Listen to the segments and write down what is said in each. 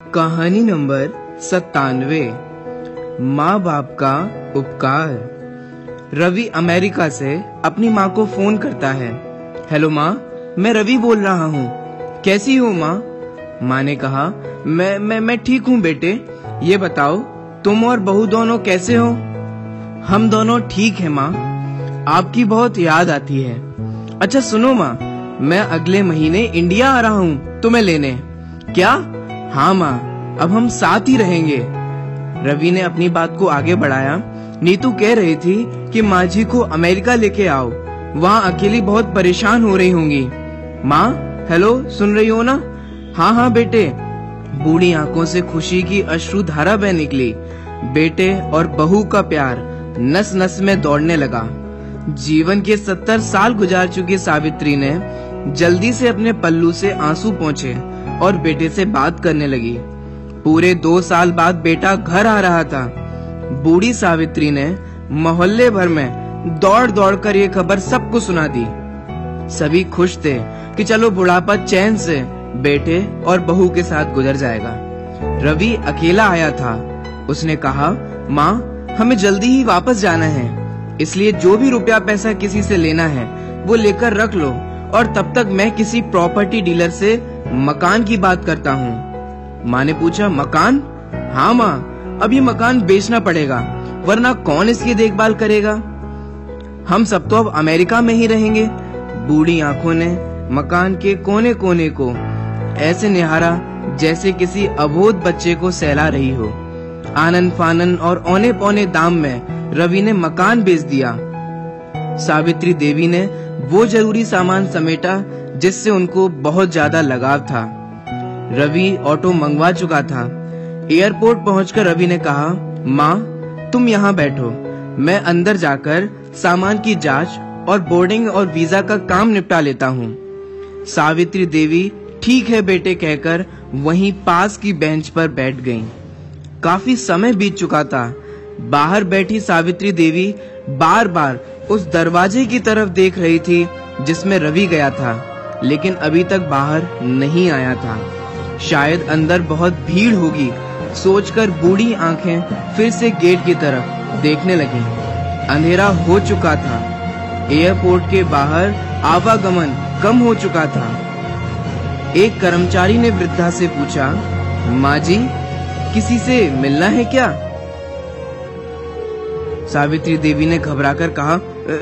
कहानी नंबर 97। माँ बाप का उपकार। रवि अमेरिका से अपनी माँ को फोन करता है। हेलो माँ, मैं रवि बोल रहा हूँ। कैसी हो माँ? माँ ने कहा, मैं ठीक हूँ बेटे। ये बताओ तुम और बहू दोनों कैसे हो? हम दोनों ठीक हैं माँ, आपकी बहुत याद आती है। अच्छा सुनो माँ, मैं अगले महीने इंडिया आ रहा हूँ तुम्हें लेने। क्या? हाँ माँ, अब हम साथ ही रहेंगे। रवि ने अपनी बात को आगे बढ़ाया। नीतू कह रही थी कि माँ जी को अमेरिका लेके आओ, वहाँ अकेली बहुत परेशान हो रही होंगी। माँ हेलो, सुन रही हो ना? हाँ बेटे। बूढ़ी आंखों से खुशी की अश्रुधारा बह निकली। बेटे और बहू का प्यार नस नस में दौड़ने लगा। जीवन के 70 साल गुजार चुकी सावित्री ने जल्दी से अपने पल्लू से आंसू पोंछे और बेटे से बात करने लगी। पूरे 2 साल बाद बेटा घर आ रहा था। बूढ़ी सावित्री ने मोहल्ले भर में दौड़ दौड़ कर ये खबर सबको सुना दी। सभी खुश थे कि चलो बुढ़ापा चैन से बेटे और बहू के साथ गुजर जाएगा। रवि अकेला आया था। उसने कहा, माँ हमें जल्दी ही वापस जाना है, इसलिए जो भी रुपया पैसा किसी से लेना है वो लेकर रख लो, और तब तक मैं किसी प्रॉपर्टी डीलर से मकान की बात करता हूँ। माँ ने पूछा, मकान? हाँ माँ, अब ये मकान बेचना पड़ेगा, वरना कौन इसकी देखभाल करेगा? हम सब तो अब अमेरिका में ही रहेंगे। बूढ़ी आंखों ने मकान के कोने कोने को ऐसे निहारा जैसे किसी अबोध बच्चे को सहला रही हो। आनन फानन और औने पौने दाम में रवि ने मकान बेच दिया। सावित्री देवी ने वो जरूरी सामान समेटा जिससे उनको बहुत ज्यादा लगाव था। रवि ऑटो मंगवा चुका था। एयरपोर्ट पहुंचकर रवि ने कहा, माँ तुम यहाँ बैठो, मैं अंदर जाकर सामान की जांच और बोर्डिंग और वीजा का काम निपटा लेता हूँ। सावित्री देवी ठीक है बेटे कहकर वहीं पास की बेंच पर बैठ गईं। काफी समय बीत चुका था। बाहर बैठी सावित्री देवी बार बार उस दरवाजे की तरफ देख रही थी जिसमें रवि गया था, लेकिन अभी तक बाहर नहीं आया था। शायद अंदर बहुत भीड़ होगी सोचकर बूढ़ी आंखें फिर से गेट की तरफ देखने लगी। अंधेरा हो चुका था। एयरपोर्ट के बाहर आवागमन कम हो चुका था। एक कर्मचारी ने वृद्धा से पूछा, माँ जी किसी से मिलना है क्या? सावित्री देवी ने घबराकर कहा,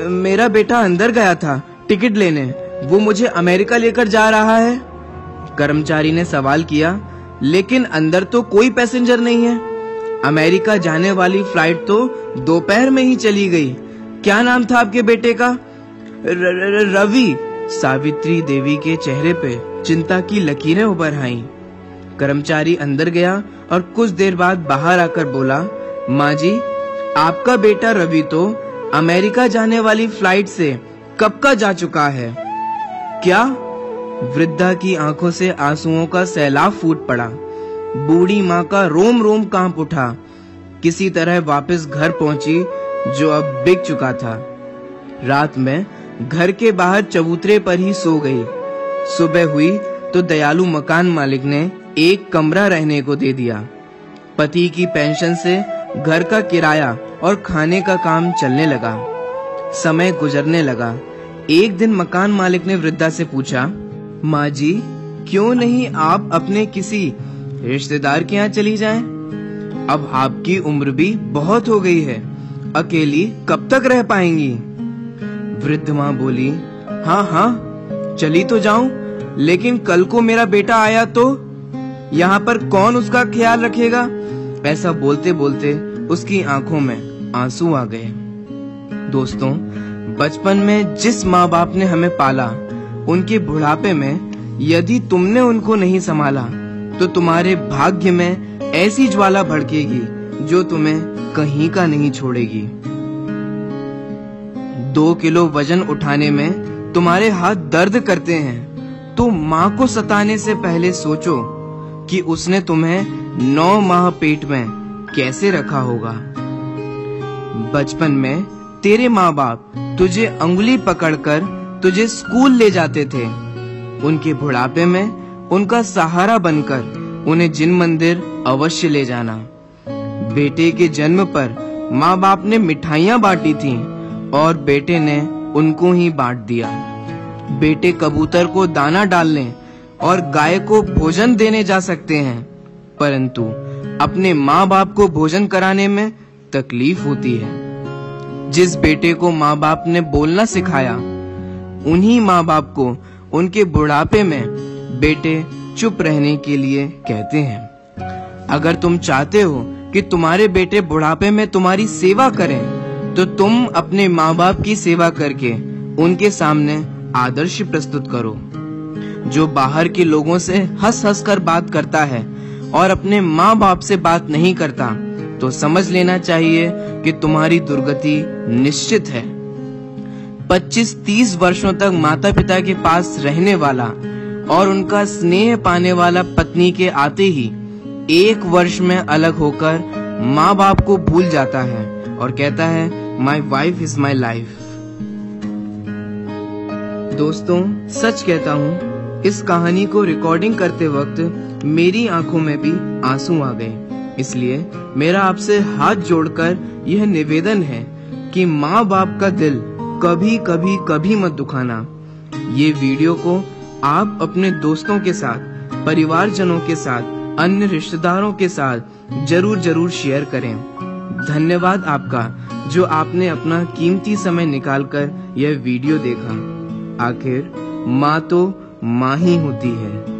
मेरा बेटा अंदर गया था टिकट लेने, वो मुझे अमेरिका लेकर जा रहा है। कर्मचारी ने सवाल किया, लेकिन अंदर तो कोई पैसेंजर नहीं है। अमेरिका जाने वाली फ्लाइट तो दोपहर में ही चली गई। क्या नाम था आपके बेटे का? रवि। सावित्री देवी के चेहरे पे चिंता की लकीरें उभर आईं। कर्मचारी अंदर गया और कुछ देर बाद बाहर आकर बोला, माँ जी आपका बेटा रवि तो अमेरिका जाने वाली फ्लाइट से कब का जा चुका है। क्या? वृद्धा की आंखों से आंसुओं का सैलाब फूट पड़ा। बूढ़ी माँ का रोम रोम कांप उठा। किसी तरह वापस घर पहुंची जो अब बिक चुका था। रात में घर के बाहर चबूतरे पर ही सो गई। सुबह हुई तो दयालु मकान मालिक ने एक कमरा रहने को दे दिया। पति की पेंशन से घर का किराया और खाने का काम चलने लगा। समय गुजरने लगा। एक दिन मकान मालिक ने वृद्धा से पूछा, माँ जी क्यों नहीं आप अपने किसी रिश्तेदार के यहाँ चली जाएं? अब आपकी उम्र भी बहुत हो गई है, अकेली कब तक रह पाएंगी? वृद्ध माँ बोली, हाँ चली तो जाऊं, लेकिन कल को मेरा बेटा आया तो यहाँ पर कौन उसका ख्याल रखेगा? ऐसा बोलते बोलते उसकी आंखों में आंसू आ गए। दोस्तों, बचपन में जिस माँ बाप ने हमें पाला, उनके बुढ़ापे में यदि तुमने उनको नहीं संभाला तो तुम्हारे भाग्य में ऐसी ज्वाला भड़केगी जो तुम्हें कहीं का नहीं छोड़ेगी। 2 किलो वजन उठाने में तुम्हारे हाथ दर्द करते हैं तो माँ को सताने से पहले सोचो कि उसने तुम्हें 9 माह पेट में कैसे रखा होगा। बचपन में तेरे माँ बाप तुझे अंगुली पकड़कर तुझे स्कूल ले जाते थे। उनके बुढ़ापे में उनका सहारा बनकर उन्हें जिन मंदिर अवश्य ले जाना। बेटे के जन्म पर माँ बाप ने मिठाइयाँ बांटी थीं और बेटे ने उनको ही बांट दिया। बेटे कबूतर को दाना डालने और गाय को भोजन देने जा सकते हैं, परंतु अपने माँ बाप को भोजन कराने में तकलीफ होती है। जिस बेटे को माँ बाप ने बोलना सिखाया, उन्हीं माँ बाप को उनके बुढ़ापे में बेटे चुप रहने के लिए कहते हैं। अगर तुम चाहते हो कि तुम्हारे बेटे बुढ़ापे में तुम्हारी सेवा करें, तो तुम अपने माँ बाप की सेवा करके उनके सामने आदर्श प्रस्तुत करो। जो बाहर के लोगों से हंस हंस कर बात करता है और अपने माँ बाप से बात नहीं करता, तो समझ लेना चाहिए कि तुम्हारी दुर्गति निश्चित है। 25-30 वर्षों तक माता पिता के पास रहने वाला और उनका स्नेह पाने वाला पत्नी के आते ही 1 वर्ष में अलग होकर माँ बाप को भूल जाता है और कहता है, my wife is my life. दोस्तों, सच कहता हूँ, इस कहानी को रिकॉर्डिंग करते वक्त मेरी आंखों में भी आंसू आ गए। इसलिए मेरा आपसे हाथ जोड़कर यह निवेदन है कि माँ बाप का दिल कभी कभी कभी मत दुखाना। ये वीडियो को आप अपने दोस्तों के साथ, परिवारजनों के साथ, अन्य रिश्तेदारों के साथ जरूर शेयर करें। धन्यवाद आपका, जो आपने अपना कीमती समय निकालकर यह वीडियो देखा। आखिर माँ तो माँ ही होती है।